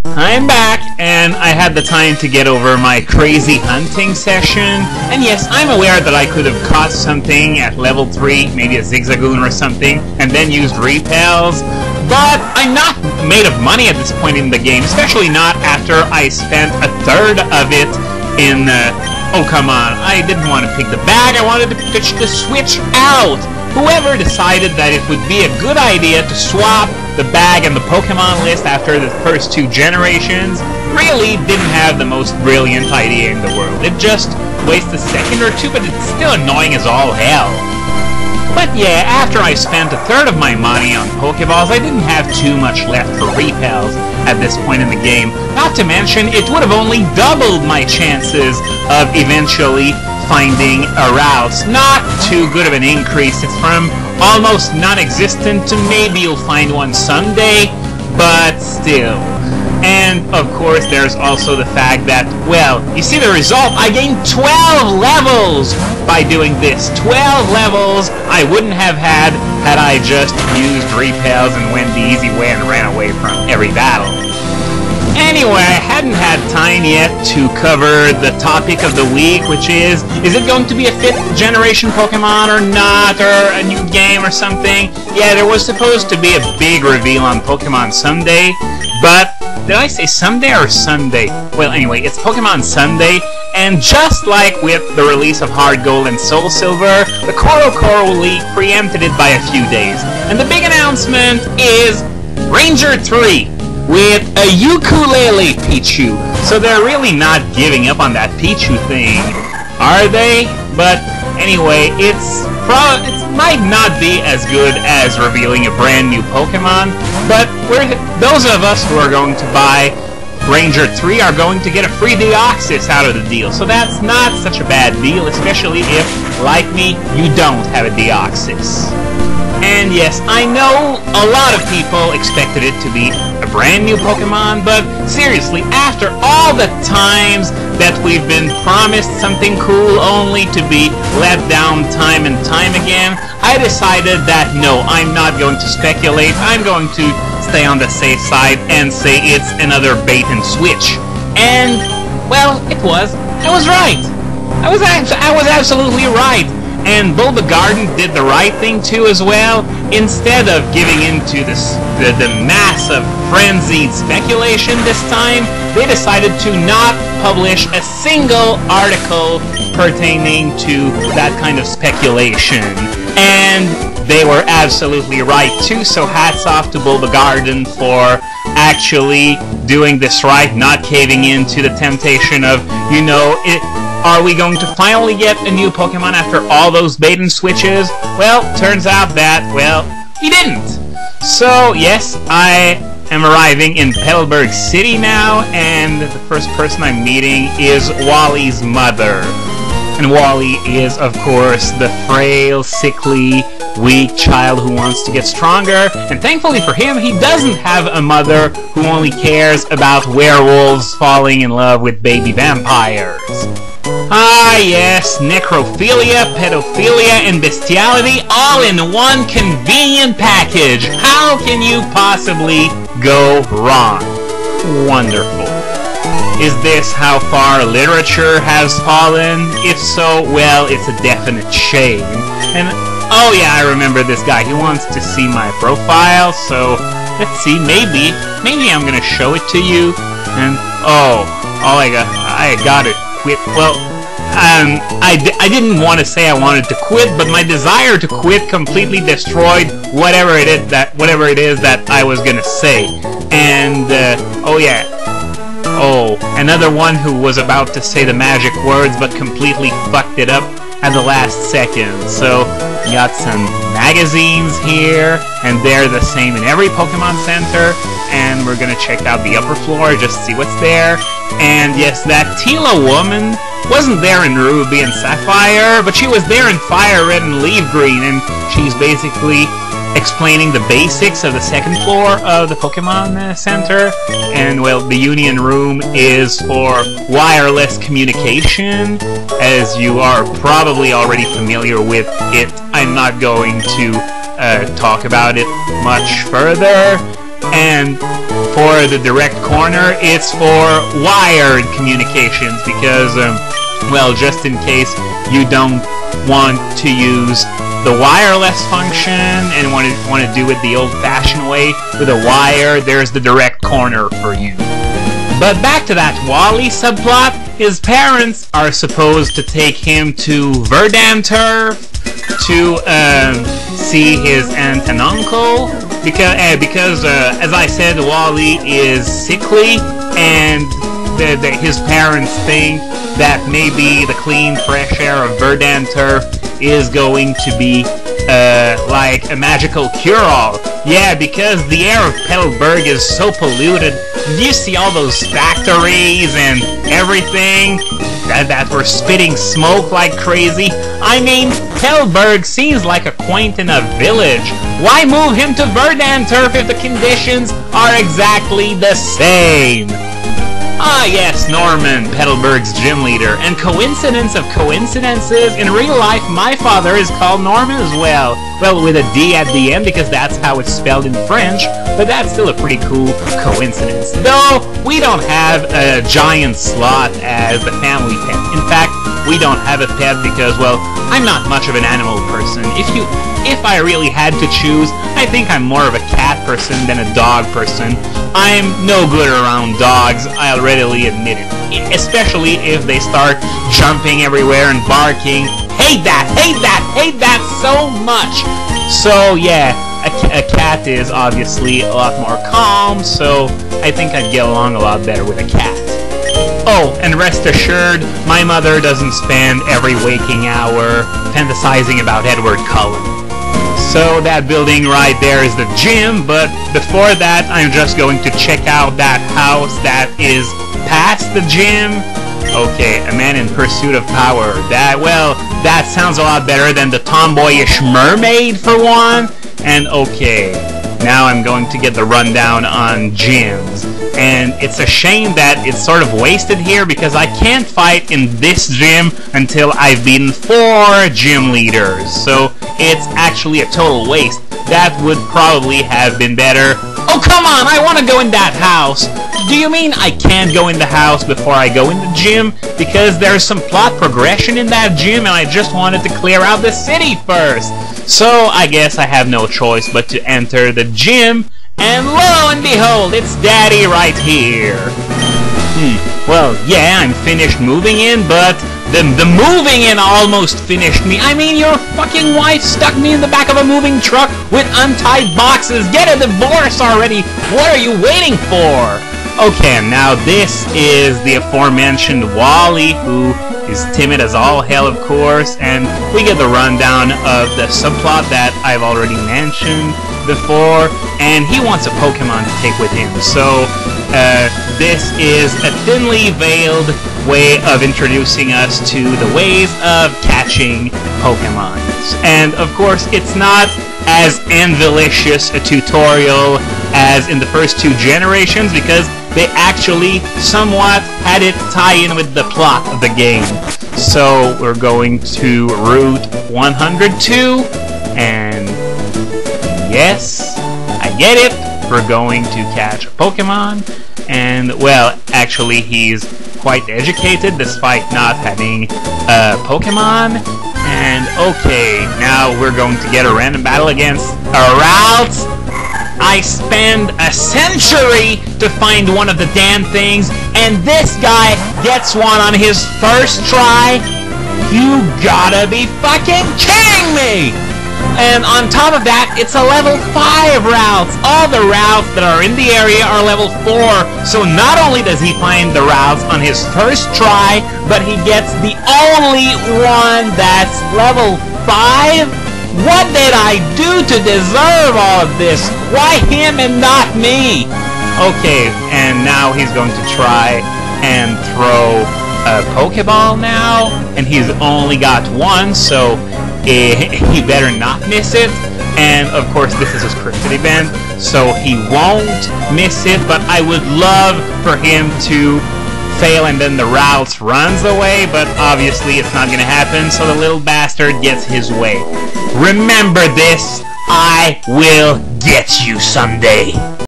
I'm back, and I had the time to get over my crazy hunting session. And yes, I'm aware that I could have caught something at level 3, maybe a zigzagoon or something, and then used repels. But I'm not made of money at this point in the game, especially not after I spent a third of it in... oh, come on. I didn't want to pick the bag, I wanted to pitch the switch out. Whoever decided that it would be a good idea to swap the bag and the Pokemon list after the first 2 generations really didn't have the most brilliant idea in the world. It just wastes a second or two, but it's still annoying as all hell. But yeah, after I spent a third of my money on Pokeballs, I didn't have too much left for repels at this point in the game. Not to mention, it would have only doubled my chances of eventually finding a route. Not too good of an increase. It's from almost non-existent to maybe you'll find one someday, but still. And of course there's also the fact that, well, you see the result, I gained 12 levels by doing this. 12 levels I wouldn't have had I just used repels and went the easy way and ran away from every battle. Anyway, I hadn't had time yet to cover the topic of the week, which is it going to be a 5th generation Pokemon or not, or a new game or something? Yeah, there was supposed to be a big reveal on Pokemon Sunday, but did I say Sunday or Sunday? Well, anyway, it's Pokemon Sunday, and just like with the release of Hard Gold and Soul Silver, the Coro League preempted it by a few days. And the big announcement is Ranger 3! With a ukulele Pichu. So they're really not giving up on that Pichu thing, are they? But anyway, it might not be as good as revealing a brand new Pokemon, but those of us who are going to buy Ranger 3 are going to get a free Deoxys out of the deal. So that's not such a bad deal, especially if, like me, you don't have a Deoxys. And yes, I know a lot of people expected it to be a brand new Pokemon, but seriously, after all the times that we've been promised something cool only to be let down time and time again, I decided that no, I'm not going to speculate. I'm going to stay on the safe side and say it's another bait and switch. And, well, it was. I was right. I was absolutely right. And Bulbagarden did the right thing too as well. Instead of giving into the mass of frenzied speculation this time, they decided to not publish a single article pertaining to that kind of speculation. And they were absolutely right too, so hats off to Bulbagarden for actually doing this right, not caving into the temptation of, you know, are we going to finally get a new Pokemon after all those bait and switches? Well, turns out that, well, he didn't. So, yes, I am arriving in Petalburg City now, and the first person I'm meeting is Wally's mother. And Wally is, of course, the frail, sickly, weak child who wants to get stronger. And thankfully for him, he doesn't have a mother who only cares about werewolves falling in love with baby vampires. Ah yes, necrophilia, pedophilia, and bestiality all in one convenient package. How can you possibly go wrong? Wonderful. Is this how far literature has fallen? If so, well, it's a definite shame. And, oh yeah, I remember this guy. He wants to see my profile, so let's see, maybe I'm gonna show it to you. And, oh I got it. Quit. Well, I didn't want to say I wanted to quit, but my desire to quit completely destroyed whatever it is that I was gonna say. And oh yeah, another one who was about to say the magic words but completely fucked it up at the last second. So we got some magazines here, and they're the same in every Pokemon Center. And we're gonna check out the upper floor, just see what's there. And yes, that Tila woman wasn't there in Ruby and Sapphire, but she was there in Fire Red and Leaf Green, and she's basically explaining the basics of the second floor of the Pokemon Center. And, well, the Union Room is for wireless communication, as you are probably already familiar with it. I'm not going to talk about it much further. And for the direct corner, it's for wired communications because, well, just in case you don't want to use the wireless function and want to do it the old-fashioned way with a wire, there's the direct corner for you. But back to that Wally subplot, his parents are supposed to take him to Verdanturf to see his aunt and uncle, because as I said, Wally is sickly, and his parents think that maybe the clean, fresh air of Verdanturf is going to be like a magical cure-all. Yeah, because the air of Petalburg is so polluted. Do you see all those factories and everything that were spitting smoke like crazy? I mean, Petalburg seems like a quaint enough village. Why move him to Verdanturf if the conditions are exactly the same? Ah yes, Norman, Petalburg's gym leader. And coincidence of coincidences, in real life my father is called Norman as well. Well, with a D at the end because that's how it's spelled in French, but that's still a pretty cool coincidence. Though, we don't have a giant sloth as the family pet. In fact, we don't have a pet because, well, I'm not much of an animal person. If I really had to choose, I think I'm more of a cat person than a dog person. I'm no good around dogs, I'll readily admit it. Especially if they start jumping everywhere and barking. Hate that! Hate that! Hate that so much! So yeah, a cat is obviously a lot more calm, so I think I'd get along a lot better with a cat. Oh, and rest assured, my mother doesn't spend every waking hour fantasizing about Edward Cullen. So that building right there is the gym, but before that I'm just going to check out that house that is past the gym. Okay, a man in pursuit of power. That sounds a lot better than the tomboyish mermaid for one. And okay, now I'm going to get the rundown on gyms. And it's a shame that it's sort of wasted here because I can't fight in this gym until I've beaten 4 gym leaders. So it's actually a total waste. That would probably have been better. Oh, come on! I want to go in that house! Do you mean I can't go in the house before I go in the gym? Because there's some plot progression in that gym and I just wanted to clear out the city first. So I guess I have no choice but to enter the gym. And lo and behold, it's Daddy right here. Well, yeah, I'm finished moving in, but the moving in almost finished me. I mean, your fucking wife stuck me in the back of a moving truck with untied boxes. Get a divorce already. What are you waiting for? Okay, now this is the aforementioned Wally, who is timid as all hell, of course, and we get the rundown of the subplot that I've already mentioned before, and he wants a Pokemon to take with him. So this is a thinly veiled way of introducing us to the ways of catching Pokemon. And of course, it's not as envilicious a tutorial as in the first 2 generations because they actually somewhat had it tie in with the plot of the game. So we're going to Route 102, and yes, I get it, we're going to catch a Pokemon, and well, actually he's quite educated despite not having a Pokemon. And okay, now we're going to get a random battle against a Ralts. I spend a century to find one of the damn things, and this guy gets one on his first try? You gotta be fucking kidding me! And on top of that, it's a level 5 Ralts. All the Ralts that are in the area are level 4, so not only does he find the Ralts on his first try, but he gets the only one that's level 5? What did I do to deserve all of this? Why him and not me? Okay, and now he's going to try and throw a Pokeball now, and he's only got one, so he better not miss it. And of course this is his cryptid event, so he won't miss it, but I would love for him to fail and then the Ralts runs away, but obviously it's not gonna happen, so the little bastard gets his way. Remember this, I will get you someday.